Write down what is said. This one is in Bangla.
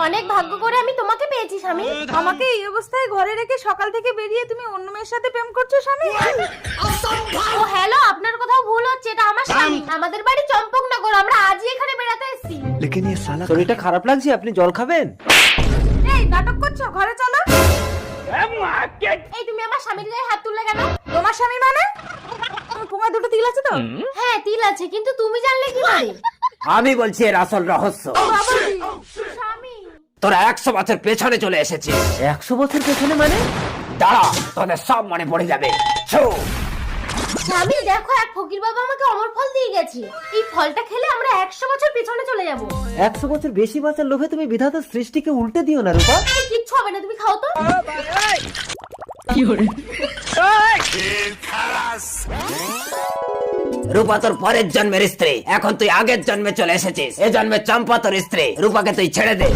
অনেক ভাগ্য করে আমি তোমাকে পেয়েছি স্বামী। আমাকে এই অবস্থায় ঘরে রেখে সকাল থেকে বেরিয়ে তুমি অন্য মেয়ের সাথে প্রেম করছো স্বামী? ও হ্যালো, আপনার কোথাও ভুল হচ্ছে, এটা আমার স্বামী। আমাদের বাড়ি চম্পকনগর, আমরা আজই এখানে বেড়াতে এসেছি। শরীরটা খারাপ লাগছে, আপনি জল খাবেন? এই নাটক করছো, ঘরে চলো। এই তুমি আমার স্বামীর গায়ে হাত তুললে কেন? তোমার স্বামী মানে? তোমার দুটো তিল আছে তো? হ্যাঁ তিল আছে, কিন্তু তুমি জানলে কি করে? আমি বলছি এর আসল রহস্য। স্বামী তোরা 100 বছর পেছনে চলে এসেছিস। 100 বছর পেছনে মানে? দাঁড়া, তোদের সব মনে পড়ে যাবে। স্বামী দেখো, এক ফকির বাবা আমাকে অমর ফল দিয়ে গেছে। এই ফলটা খেলে আমরা 100 বছর পিছনে চলে যাব। 100 বছর বেশি বাঁচার লোভে তুমি বিধাতার সৃষ্টিকে উল্টে দিও না রূপা। এই কিচ্ছু হবে না, তুমি খাও তো। রূপা তোর পরের জন্মের স্ত্রী, এখন তুই আগের জন্মে চলে এসেছিস। এ জন্মে চম্পা তোর স্ত্রী। রূপাকে তুই ছেড়ে দে।